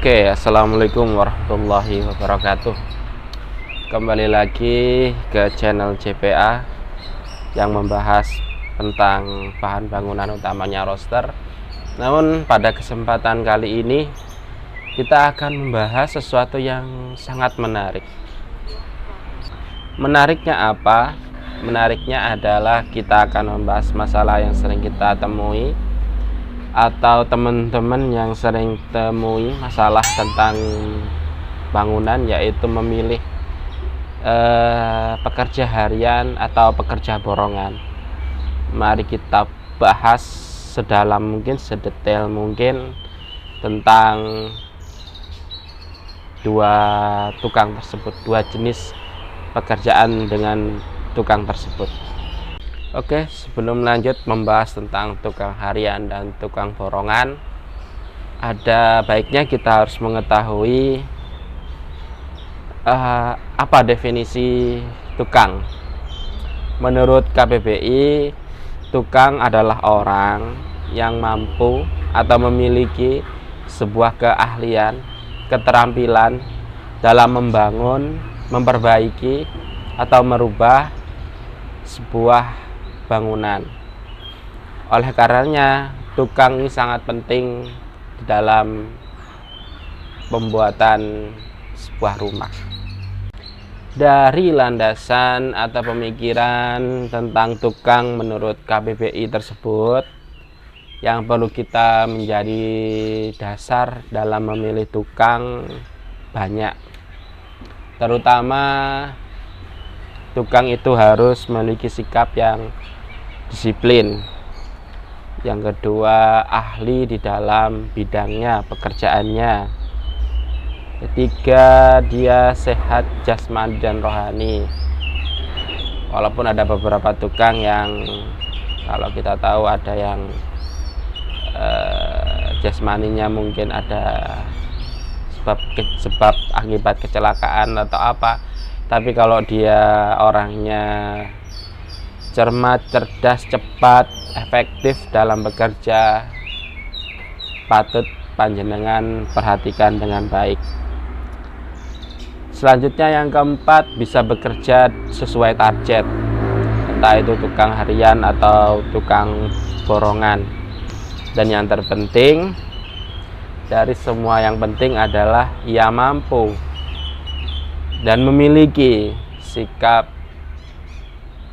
Oke, assalamualaikum warahmatullahi wabarakatuh. Kembali lagi ke channel JPA yang membahas tentang bahan bangunan utamanya roster. Namun pada kesempatan kali ini kita akan membahas sesuatu yang sangat menarik. Menariknya apa? Menariknya adalah kita akan membahas masalah yang sering kita temui atau teman-teman yang sering temui masalah tentang bangunan, yaitu memilih pekerja harian atau pekerja borongan. Mari kita bahas sedalam mungkin, sedetail mungkin tentang dua tukang tersebut, dua jenis pekerjaan dengan tukang tersebut. Oke, sebelum lanjut membahas tentang tukang harian dan tukang borongan, ada baiknya kita harus mengetahui apa definisi tukang. Menurut KBBI, tukang adalah orang yang mampu atau memiliki sebuah keahlian, keterampilan dalam membangun, memperbaiki, atau merubah sebuah bangunan. Oleh karenanya, tukang ini sangat penting di dalam pembuatan sebuah rumah. Dari landasan atau pemikiran tentang tukang menurut KBBI tersebut, yang perlu kita menjadi dasar dalam memilih tukang banyak. Terutama tukang itu harus memiliki sikap yang disiplin. Yang kedua, ahli di dalam bidangnya, pekerjaannya. Ketiga, dia sehat jasmani dan rohani. Walaupun ada beberapa tukang yang kalau kita tahu ada yang jasmaninya mungkin ada sebab akibat kecelakaan atau apa, tapi kalau dia orangnya cermat, cerdas, cepat, efektif dalam bekerja, patut panjenengan perhatikan dengan baik. Selanjutnya yang keempat, bisa bekerja sesuai target, entah itu tukang harian atau tukang borongan. Dan yang terpenting dari semua yang penting adalah ia mampu dan memiliki sikap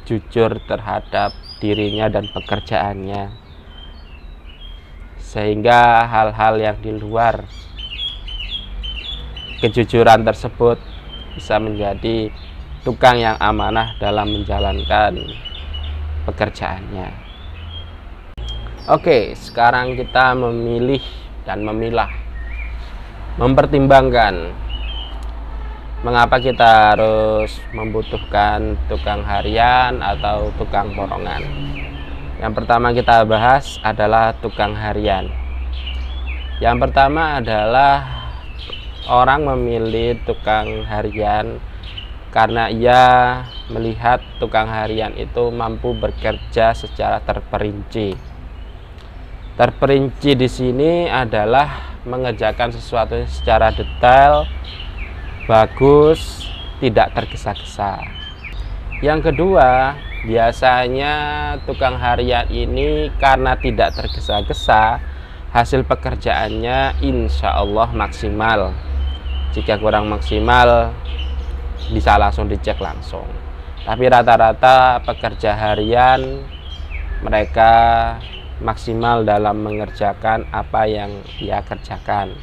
jujur terhadap dirinya dan pekerjaannya, sehingga hal-hal yang di luar kejujuran tersebut bisa menjadi tukang yang amanah dalam menjalankan pekerjaannya. Oke, sekarang kita memilih dan memilah, mempertimbangkan mengapa kita harus membutuhkan tukang harian atau tukang borongan. Yang pertama kita bahas adalah tukang harian. Yang pertama adalah orang memilih tukang harian karena ia melihat tukang harian itu mampu bekerja secara terperinci. Terperinci di sini adalah mengerjakan sesuatu secara detail, bagus, tidak tergesa-gesa. Yang kedua, biasanya tukang harian ini karena tidak tergesa-gesa, hasil pekerjaannya insya Allah maksimal. Jika kurang maksimal, bisa langsung dicek langsung. Tapi rata-rata pekerja harian mereka maksimal dalam mengerjakan apa yang dia kerjakan.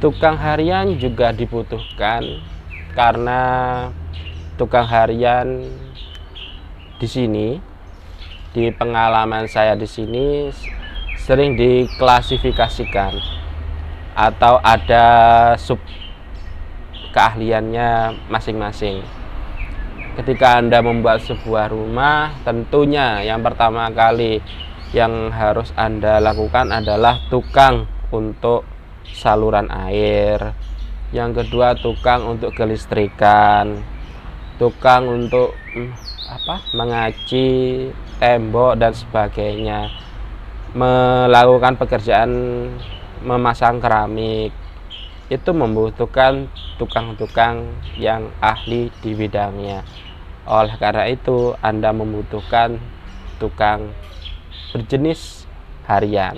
Tukang harian juga dibutuhkan karena tukang harian di sini, di pengalaman saya di sini, sering diklasifikasikan atau ada sub keahliannya masing-masing. Ketika Anda membuat sebuah rumah, tentunya yang pertama kali yang harus Anda lakukan adalah tukang untuk saluran air, yang kedua tukang untuk kelistrikan, tukang untuk mengaci, tembok dan sebagainya, melakukan pekerjaan memasang keramik, itu membutuhkan tukang-tukang yang ahli di bidangnya. Oleh karena itu, Anda membutuhkan tukang berjenis harian.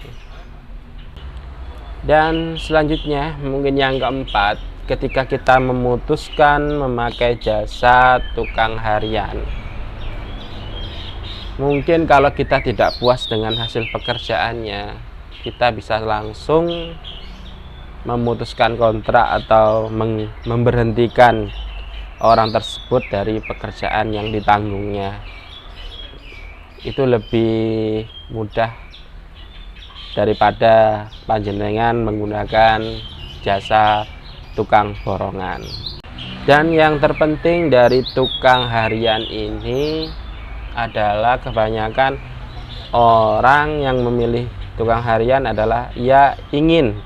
Dan selanjutnya, mungkin yang keempat, ketika kita memutuskan memakai jasa tukang harian, mungkin kalau kita tidak puas dengan hasil pekerjaannya, kita bisa langsung memutuskan kontrak atau memberhentikan orang tersebut dari pekerjaan yang ditanggungnya. Itu lebih mudah daripada panjenengan menggunakan jasa tukang borongan. Dan yang terpenting dari tukang harian ini adalah kebanyakan orang yang memilih tukang harian adalah ia ingin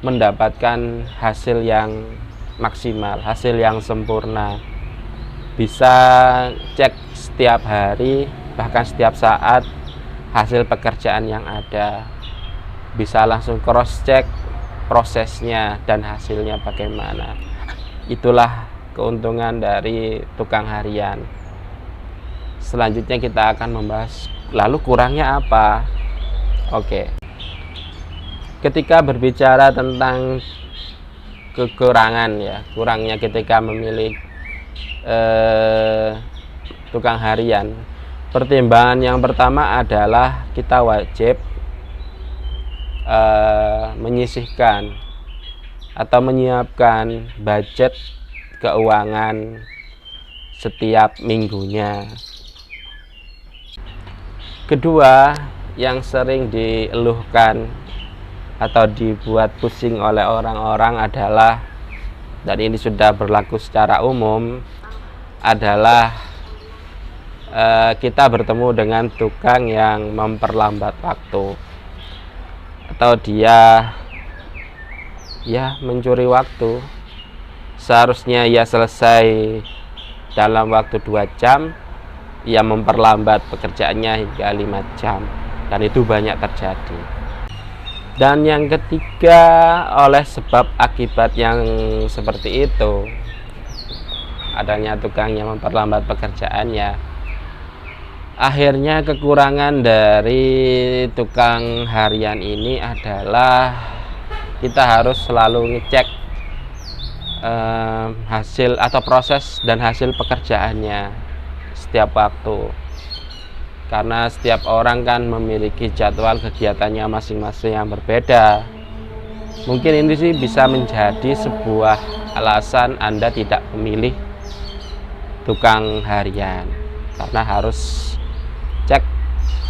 mendapatkan hasil yang maksimal, hasil yang sempurna. Bisa cek setiap hari, bahkan setiap saat hasil pekerjaan yang ada. Bisa langsung cross check prosesnya dan hasilnya bagaimana. Itulah keuntungan dari tukang harian. Selanjutnya kita akan membahas lalu kurangnya apa. Oke. Ketika berbicara tentang kekurangan ya, kurangnya ketika memilih tukang harian, pertimbangan yang pertama adalah kita wajib menyisihkan atau menyiapkan budget keuangan setiap minggunya. Kedua, yang sering dieluhkan atau dibuat pusing oleh orang-orang adalah, dan ini sudah berlaku secara umum, adalah kita bertemu dengan tukang yang memperlambat waktu, atau dia ya mencuri waktu. Seharusnya ia selesai dalam waktu 2 jam, ia memperlambat pekerjaannya hingga 5 jam, dan itu banyak terjadi. Dan yang ketiga, oleh sebab akibat yang seperti itu, adanya tukang yang memperlambat pekerjaannya, akhirnya kekurangan dari tukang harian ini adalah kita harus selalu ngecek hasil atau proses dan hasil pekerjaannya setiap waktu. Karena setiap orang kan memiliki jadwal kegiatannya masing-masing yang berbeda. Mungkin ini sih bisa menjadi sebuah alasan Anda tidak memilih tukang harian, karena harus cek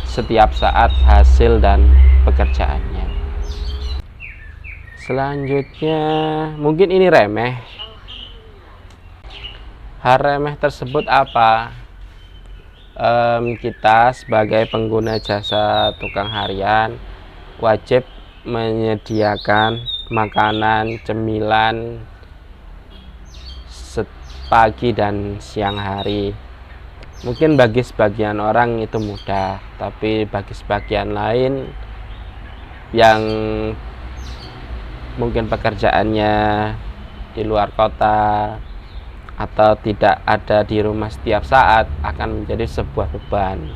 setiap saat hasil dan pekerjaannya. Selanjutnya, mungkin ini remeh. Hal remeh tersebut apa? Kita sebagai pengguna jasa tukang harian wajib menyediakan makanan, cemilan pagi dan siang hari. Mungkin bagi sebagian orang itu mudah, tapi bagi sebagian lain yang mungkin pekerjaannya di luar kota atau tidak ada di rumah setiap saat akan menjadi sebuah beban.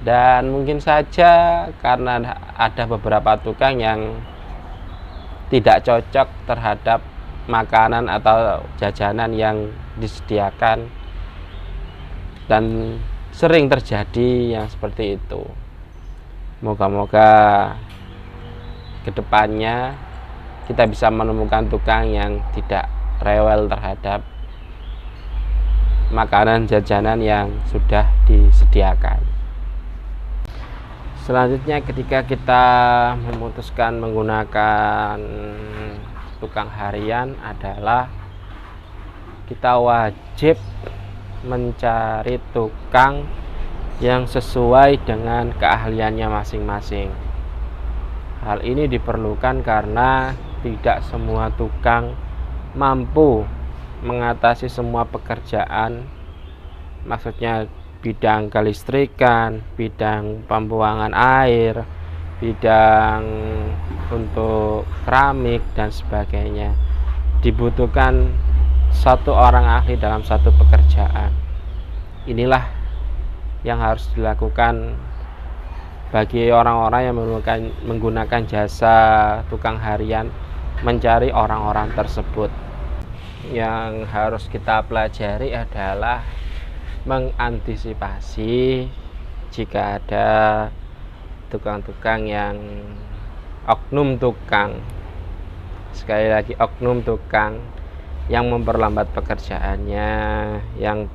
Dan mungkin saja karena ada beberapa tukang yang tidak cocok terhadap makanan atau jajanan yang disediakan, dan sering terjadi yang seperti itu. Moga-moga kedepannya kita bisa menemukan tukang yang tidak rewel terhadap makanan jajanan yang sudah disediakan. Selanjutnya, ketika kita memutuskan menggunakan tukang harian adalah kita wajib mencari tukang yang sesuai dengan keahliannya masing-masing. Hal ini diperlukan karena tidak semua tukang mampu mengatasi semua pekerjaan, maksudnya bidang kelistrikan, bidang pembuangan air, bidang untuk keramik dan sebagainya. Dibutuhkan satu orang ahli dalam satu pekerjaan. Inilah yang harus dilakukan bagi orang-orang yang menggunakan jasa tukang harian, mencari orang-orang tersebut. Yang harus kita pelajari adalah mengantisipasi jika ada tukang-tukang yang oknum tukang, sekali lagi oknum tukang yang memperlambat pekerjaannya, yang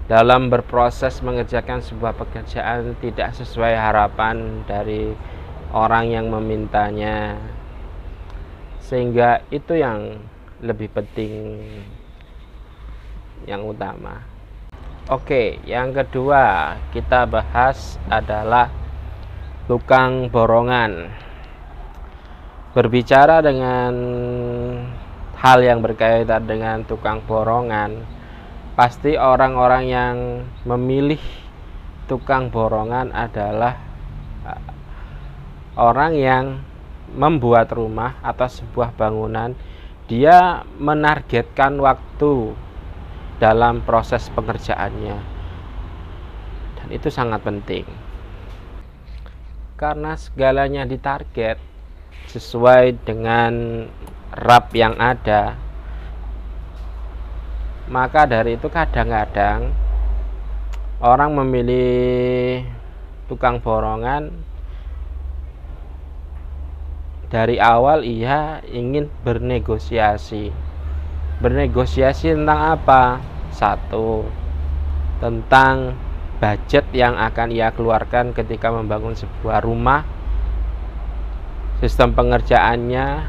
dalam berproses mengerjakan sebuah pekerjaan tidak sesuai harapan dari orang yang memintanya, sehingga itu yang lebih penting, yang utama. Oke, yang kedua kita bahas adalah tukang borongan. Berbicara dengan hal yang berkaitan dengan tukang borongan, pasti orang-orang yang memilih tukang borongan adalah orang yang membuat rumah atau sebuah bangunan. Dia menargetkan waktu dalam proses pengerjaannya, dan itu sangat penting karena segalanya ditarget sesuai dengan RAP yang ada. Maka dari itu kadang-kadang orang memilih tukang borongan dari awal. Ia ingin bernegosiasi tentang apa? Satu, tentang budget yang akan ia keluarkan ketika membangun sebuah rumah, sistem pengerjaannya,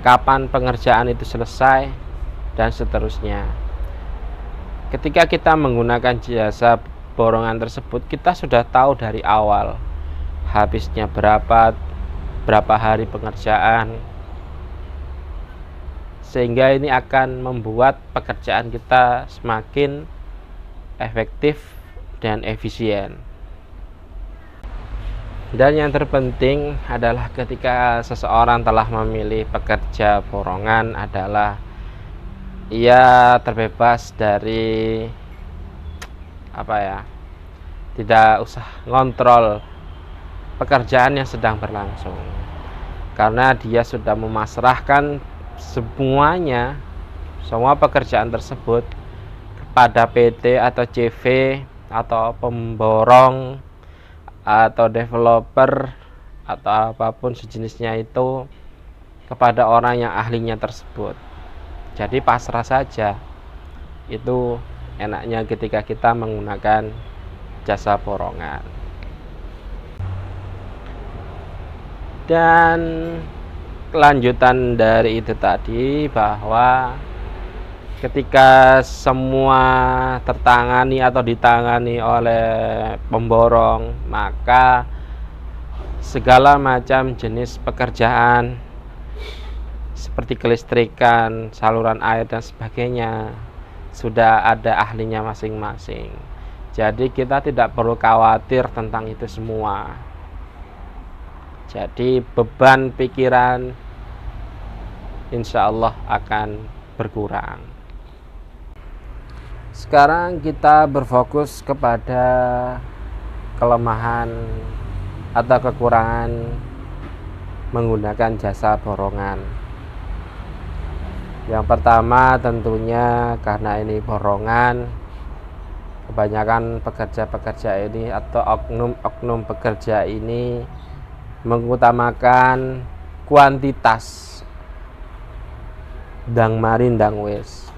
kapan pengerjaan itu selesai, dan seterusnya. Ketika kita menggunakan jasa borongan tersebut, kita sudah tahu dari awal habisnya berapa hari pengerjaan, sehingga ini akan membuat pekerjaan kita semakin efektif dan efisien. Dan yang terpenting adalah ketika seseorang telah memilih pekerja borongan adalah ia terbebas dari tidak usah ngontrol pekerjaan yang sedang berlangsung, karena dia sudah memasrahkan semua pekerjaan tersebut kepada PT atau CV atau pemborong atau developer atau apapun sejenisnya itu, kepada orang yang ahlinya tersebut. Jadi pasrah saja. Itu enaknya ketika kita menggunakan jasa borongan. Dan kelanjutan dari itu tadi, bahwa ketika semua tertangani atau ditangani oleh pemborong, maka segala macam jenis pekerjaan seperti kelistrikan, saluran air dan sebagainya sudah ada ahlinya masing-masing. Jadi kita tidak perlu khawatir tentang itu semua. Jadi beban pikiran insya Allah akan berkurang. Sekarang kita berfokus kepada kelemahan atau kekurangan menggunakan jasa borongan. Yang pertama tentunya karena ini borongan, kebanyakan pekerja-pekerja ini atau oknum-oknum pekerja ini mengutamakan kuantitas dang marin dang wis,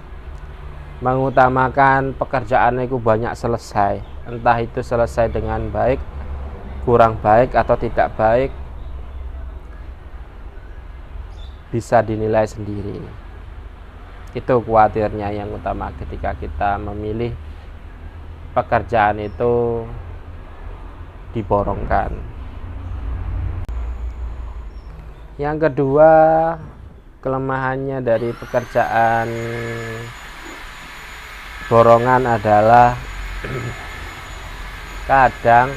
mengutamakan pekerjaan itu banyak selesai, entah itu selesai dengan baik, kurang baik atau tidak baik, bisa dinilai sendiri. Itu khawatirnya yang utama ketika kita memilih pekerjaan itu diborongkan. Yang kedua, kelemahannya dari pekerjaan borongan adalah kadang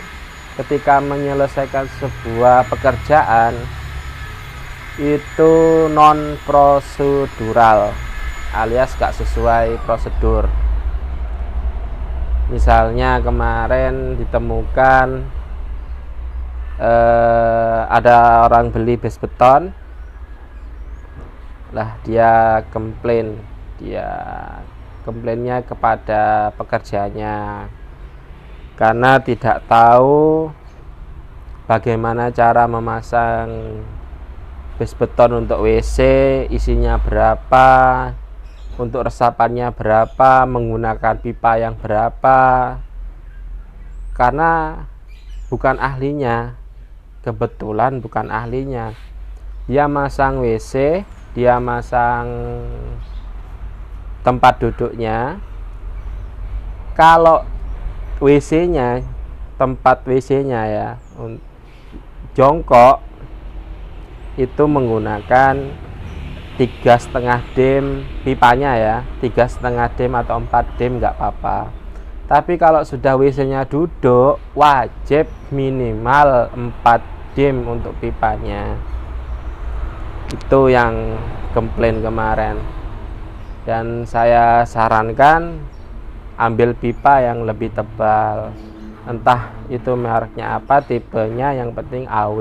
ketika menyelesaikan sebuah pekerjaan itu non prosedural alias gak sesuai prosedur. Misalnya kemarin ditemukan ada orang beli base beton, lah dia komplainnya kepada pekerjanya karena tidak tahu bagaimana cara memasang base beton untuk WC, isinya berapa, untuk resapannya berapa, menggunakan pipa yang berapa, karena bukan ahlinya. Kebetulan bukan ahlinya, dia masang WC, dia masang tempat duduknya. Kalau WC-nya, tempat WC-nya ya jongkok, itu menggunakan 3,5 dim pipanya ya, 3,5 dim atau 4 dim nggak apa-apa. Tapi kalau sudah WC-nya duduk, wajib minimal 4 dim untuk pipanya. Itu yang komplain kemarin. Dan saya sarankan ambil pipa yang lebih tebal. Entah itu mereknya apa, tipenya, yang penting AW.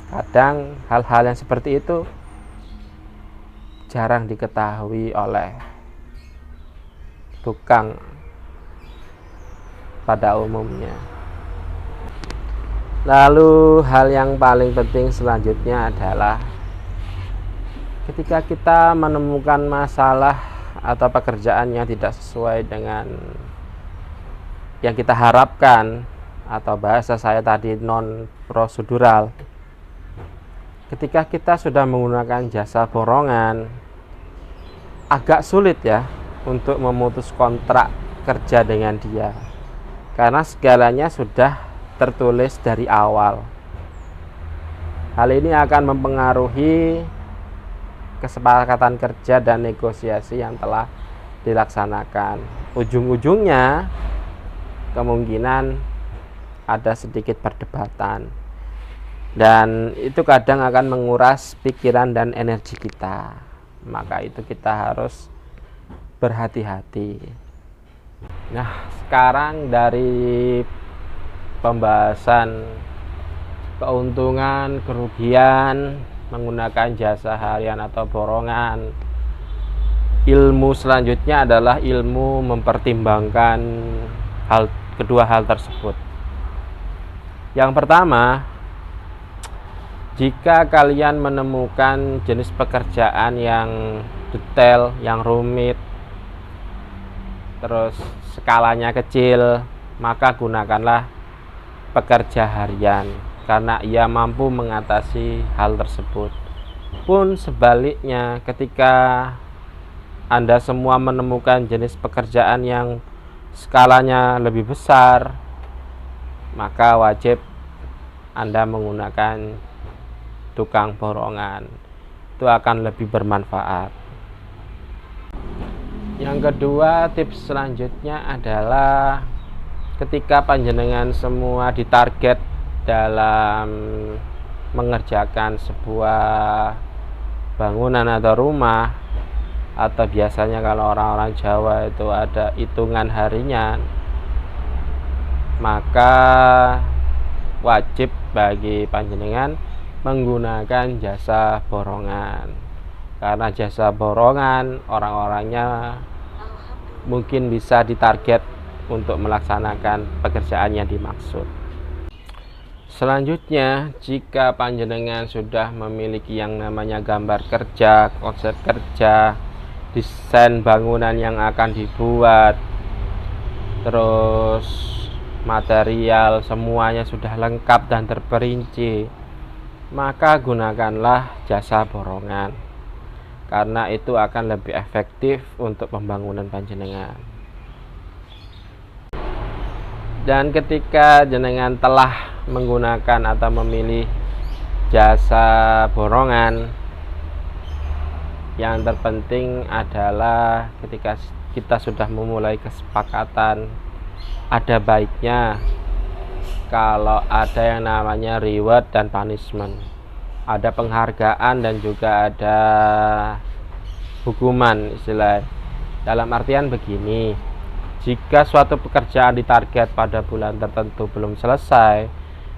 Kadang hal-hal yang seperti itu jarang diketahui oleh tukang pada umumnya. Lalu hal yang paling penting selanjutnya adalah ketika kita menemukan masalah atau pekerjaan yang tidak sesuai dengan yang kita harapkan, atau bahasa saya tadi non prosedural. Ketika kita sudah menggunakan jasa borongan, agak sulit ya untuk memutus kontrak kerja dengan dia, karena segalanya sudah tertulis dari awal. Hal ini akan mempengaruhi kesepakatan kerja dan negosiasi yang telah dilaksanakan. Ujung-ujungnya kemungkinan ada sedikit perdebatan, dan itu kadang akan menguras pikiran dan energi kita. Maka itu kita harus berhati-hati. Nah, sekarang dari pembahasan keuntungan, kerugian menggunakan jasa harian atau borongan, ilmu selanjutnya adalah ilmu mempertimbangkan kedua hal tersebut. Yang pertama, jika kalian menemukan jenis pekerjaan yang detail, yang rumit, terus skalanya kecil, maka gunakanlah pekerja harian karena ia mampu mengatasi hal tersebut. Pun sebaliknya, ketika Anda semua menemukan jenis pekerjaan yang skalanya lebih besar, maka wajib Anda menggunakan tukang borongan. Itu akan lebih bermanfaat. Yang kedua, tips selanjutnya adalah ketika panjenengan semua ditarget dalam mengerjakan sebuah bangunan atau rumah, atau biasanya kalau orang-orang Jawa itu ada hitungan harinya, maka wajib bagi panjenengan menggunakan jasa borongan. Karena jasa borongan orang-orangnya mungkin bisa ditarget untuk melaksanakan pekerjaan yang dimaksud. Selanjutnya, jika panjenengan sudah memiliki yang namanya gambar kerja, konsep kerja, desain bangunan yang akan dibuat, terus material semuanya sudah lengkap dan terperinci, maka gunakanlah jasa borongan, karena itu akan lebih efektif untuk pembangunan panjenengan. Dan ketika jenengan telah menggunakan atau memilih jasa borongan, yang terpenting adalah ketika kita sudah memulai kesepakatan, ada baiknya kalau ada yang namanya reward dan punishment, ada penghargaan dan juga ada hukuman istilah. Dalam artian begini, jika suatu pekerjaan ditarget pada bulan tertentu belum selesai,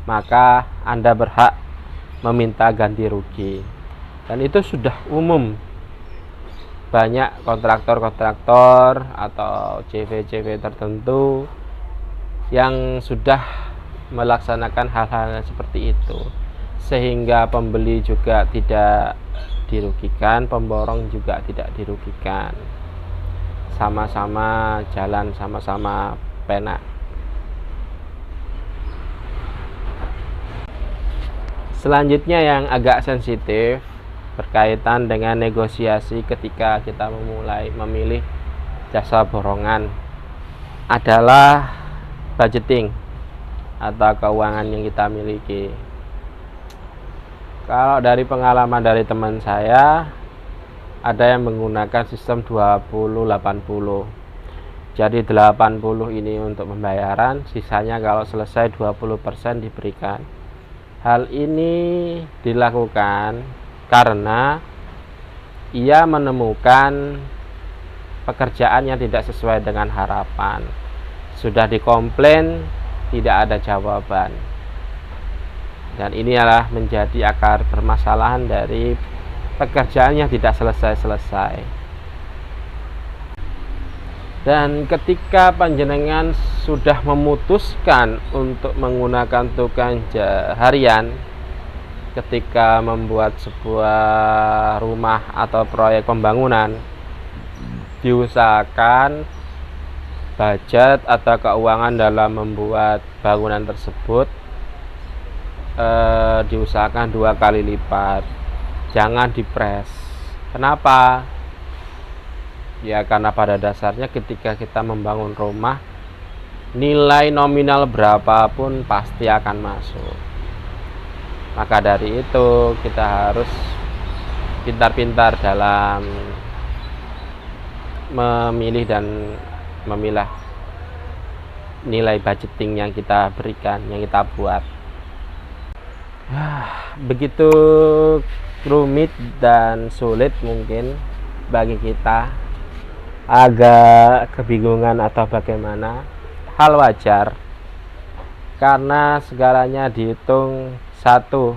maka Anda berhak meminta ganti rugi. Dan itu sudah umum. Banyak kontraktor-kontraktor atau CV-CV tertentu yang sudah melaksanakan hal-hal seperti itu, sehingga pembeli juga tidak dirugikan, pemborong juga tidak dirugikan, sama-sama jalan, sama-sama penak. Selanjutnya yang agak sensitif berkaitan dengan negosiasi ketika kita memulai memilih jasa borongan adalah budgeting atau keuangan yang kita miliki. Kalau dari pengalaman dari teman saya, ada yang menggunakan sistem 20-80. Jadi 80 ini untuk pembayaran, sisanya kalau selesai 20% diberikan. Hal ini dilakukan karena ia menemukan pekerjaan yang tidak sesuai dengan harapan. Sudah dikomplain, tidak ada jawaban. Dan ini adalah menjadi akar permasalahan dari pekerjaan yang tidak selesai-selesai. Dan ketika panjenengan sudah memutuskan untuk menggunakan tukang harian ketika membuat sebuah rumah atau proyek pembangunan, diusahakan budget atau keuangan dalam membuat bangunan tersebut diusahakan 2 kali lipat. Jangan dipres. Kenapa? Ya karena pada dasarnya ketika kita membangun rumah, nilai nominal berapapun pasti akan masuk. Maka dari itu kita harus pintar-pintar dalam memilih dan memilah nilai budgeting yang kita berikan, yang kita buat. Begitu rumit dan sulit mungkin bagi kita, agak kebingungan atau bagaimana. Hal wajar, karena segalanya dihitung satu,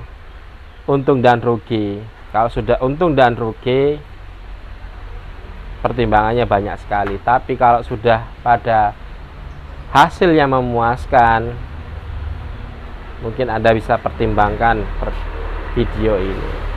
untung dan rugi. Kalau sudah untung dan rugi, pertimbangannya banyak sekali. Tapi kalau sudah pada hasil yang memuaskan, mungkin Anda bisa pertimbangkan video ini.